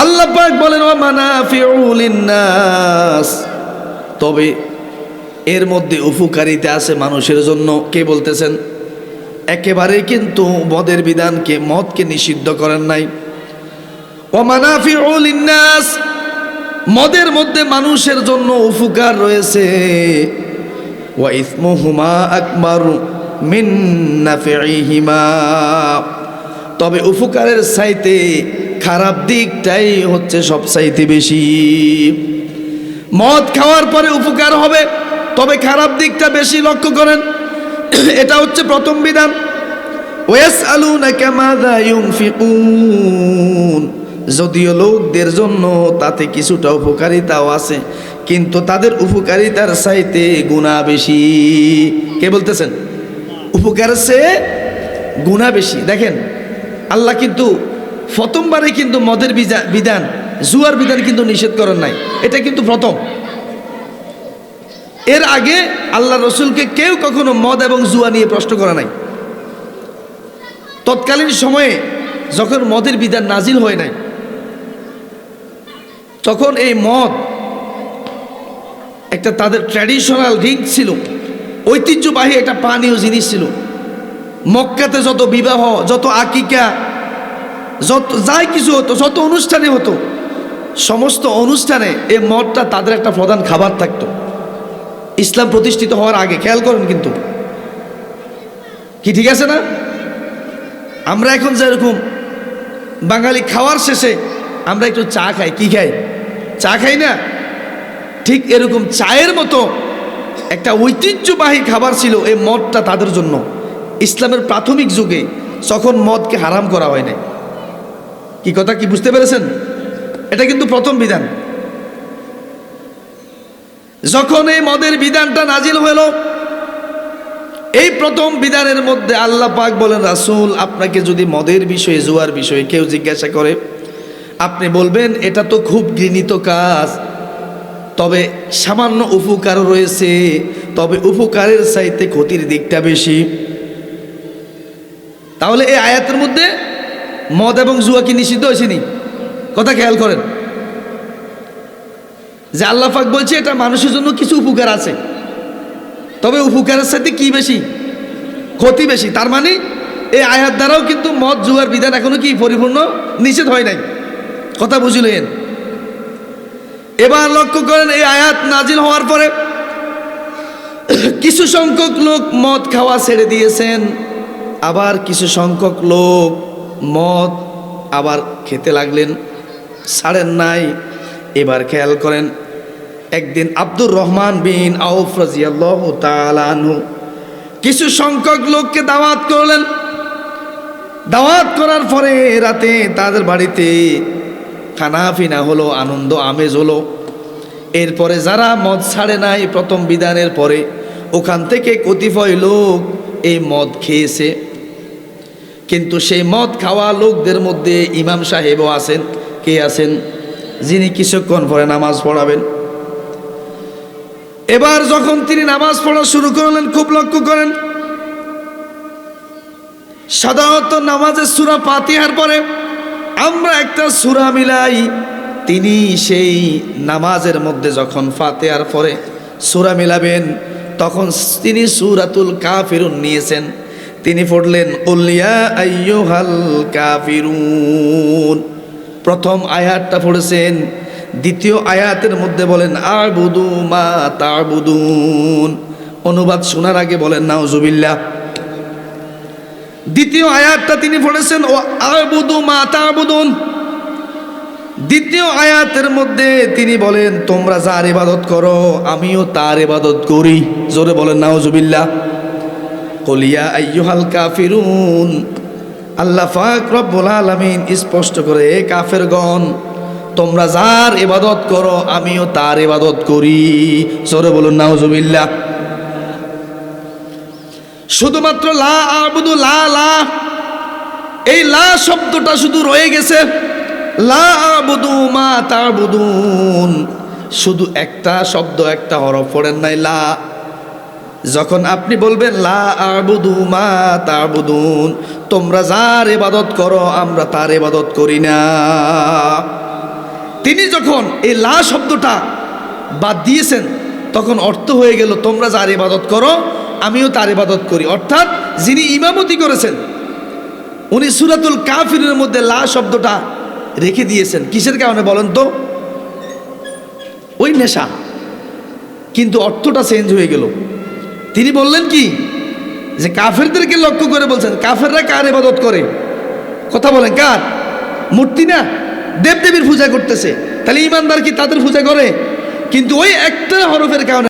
আল্লাহ পাক বলেন ওয়া মানাফিউ লিন-নাস, তবে এর মধ্যে উপকারিতা আছে মানুষের জন্য। কে বলতেছেন? একেবারে কিন্তু মদকে নিষিদ্ধ করেন নাই। ওয়া মানাফিউ লিন-নাস, মদের মধ্যে মানুষের জন্য উপকার রয়েছে। ওয়া ইসমুহুমা আকবারু মিন নাফিহিমা, তবে উপকারের চাইতে খারাপ দিকটাই হচ্ছে সবচাইতে বেশি। মদ খাওয়ার পরে উপকার হবে, তবে খারাপ দিকটা বেশি। লক্ষ্য করেন, এটা হচ্ছে প্রথম বিধান। ওয়াসআলুনাকা মাযা ইউনফিকুন, যদিও লোকদের জন্য তাতে কিছুটা উপকারিতাও আছে, কিন্তু তাদের উপকারিতার চাইতে গুনাহ বেশি। কে বলতেছেন? উপকারের চেয়ে গুনাহ বেশি। দেখেন, আল্লাহ কিন্তু প্রথমবারে কিন্তু মদের বিধান, জুয়ার বিধান কিন্তু নিষেধ করেন নাই। এটা কিন্তু প্রথম। এর আগে আল্লাহ রসুলকে কেউ কখনো মদ এবং জুয়া নিয়ে প্রশ্ন করে নাই। তৎকালীন সময়ে যখন মদের বিধান নাজিল হয় নাই, তখন এই মদ একটা তাদের ট্র্যাডিশনাল ড্রিঙ্ক ছিল, ঐতিহ্যবাহী একটা পানীয় জিনিস ছিল। মক্কাতে যত বিবাহ, যত আকিকা, যত যাই কিছু হতো, যত অনুষ্ঠানে হতো, সমস্ত অনুষ্ঠানে এই মদটা তাদের একটা প্রধান খাবার থাকতো। ইসলাম প্রতিষ্ঠিত হওয়ার আগে, খেয়াল করেন কিন্তু, কি ঠিক আছে না? আমরা এখন যেরকম বাঙালি খাওয়ার শেষে আমরা একটু চা খাই, কি খাই? চা খাই না? ঠিক এরকম চায়ের মতো একটা ঐতিহ্যবাহী খাবার ছিল এই মদটা তাদের জন্য। ইসলামের প্রাথমিক যুগে যখন মদকে হারাম করা হয় নাই। কি কথা, কি বুঝতে পেরেছেন? এটা কিন্তু প্রথম বিধান। যখন এই মদের বিধানটা নাজিল হলো, এই প্রথম বিধানের মধ্যে আল্লাহ পাক বলেন, রাসূল, আপনাকে যদি মদের বিষয়ে, জুয়ার বিষয়ে কেউ জিজ্ঞাসা করে, আপনি বলবেন এটা তো খুব ঘৃণিত কাজ, তবে সামান্য উপকারও রয়েছে, তবে উপকারের চাইতে ক্ষতির দিকটা বেশি। তাহলে এই আয়াতের মধ্যে মদ এবং জুয়া কি নিষিদ্ধ হয়েছেনি? কথা খেয়াল করেন যে আল্লাহ পাক বলছে এটা মানুষের জন্য কিছু উপকার আছে, তবে উপকারের সাথে কি বেশি? ক্ষতি বেশি। তার মানে এই আয়াত দ্বারাও কিন্তু মদ জুয়ার বিধান এখনো কি পরিপূর্ণ নিষেধ হয় নাই। কথা বুঝলেন? এবার লক্ষ্য করেন, এই আয়াত নাজিল হওয়ার পরে কিছু সংখ্যক লোক মদ খাওয়া ছেড়ে দিয়েছেন, আবার কিছু সংখ্যক লোক মদ আবার খেতে লাগলেন, ছাড়েন নাই। এবার খেয়াল করেন, একদিন আব্দুর রহমান বিন আউফ রাদিয়াল্লাহু তাআলা আনহু কিছু সংখ্যক লোককে দাওয়াত করলেন। দাওয়াত করার পরে রাতে তাদের বাড়িতে খানাফিনা হলো, আনন্দ আমেজ হলো। এরপরে যারা মদ ছাড়ে নাই প্রথম বিধানের পরে, ওখান থেকে কতিপয় লোক এই মদ খেয়েছে। কিন্তু সেই মদ খাওয়া লোকদের মধ্যে ইমাম সাহেবও আছেন। কে আছেন? যিনি কিছুক্ষণ পরে নামাজ পড়াবেন। এবার যখন তিনি নামাজ পড়া শুরু করলেন, খুব লক্ষ্য করেন, সাধারণত নামাজের সূরা ফাতিহার পরে আমরা একটা সূরা মিলাই। তিনি সেই নামাজের মধ্যে যখন ফাতিহার পরে সূরা মিলাবেন, তখন তিনি সূরাতুল কাফিরুন নিয়েছেন। তিনি পড়লেন কুল ইয়া আইয়ুহাল কাফিরুন, প্রথম আয়াতটা পড়েছেন। দ্বিতীয় আয়াতের মধ্যে বলেন আ'বুদু মা তা'বুদুন, অনুবাদ শোনার আগে বলেন নাউজুবিল্লাহ। দ্বিতীয় আয়াতটা তিনি পড়েছেন ও আ'বুদু মা তা'বুদুন। দ্বিতীয় আয়াতের মধ্যে তিনি বলেন তোমরা যার ইবাদত করো আমিও তার ইবাদত করি। জোরে বলেন নাউজুবিল্লাহ। কুল ইয়া আইয়ুহাল কাফিরুন, আল্লাহ পাক রব্বুল আলামিন স্পষ্ট করে, কাফেরগণ তোমরা যার ইবাদত করো আমিও তার ইবাদত করি। জোরে বলুন নাউজুবিল্লাহ। শুধুমাত্র লা আ'বুদু, লা এই লা শব্দটা শুধু রয়ে গেছে। লা আ'বুদু মা তা'বুদুন, শুধু একটা শব্দ, একটা হরফ পড়েন নাই, লা। যখন আপনি বলবেন লা আ'বুদু মা তা'বুদুন, তোমরা যার ইবাদত করো আমরা তার ইবাদত করি না, তিনি যখন এই লা শব্দটা বাদ দিয়েছেন তখন অর্থ হয়ে গেল তোমরা যার ইবাদত করো আমিও তার ইবাদত করি। অর্থাৎ যিনি ইমামতি করেছেন উনি সূরাতুল কাফিরের মধ্যে লা শব্দটা রেখে দিয়েছেন। কিসের কারণে বলেন তো? ওই নেশা, কিন্তু অর্থটা চেঞ্জ হয়ে গেল। তিনি বললেন কি যে কাফেরদেরকে লক্ষ্য করে বলছেন, কাফেররা কার ইবাদত করে? কথা বলেন, কার? মূর্তি না, দেবদেবীর পূজা করতেছে। তাহলে ইমানদার কি তাদের পূজা করে? কিন্তু ওই একটা হরফের কারণে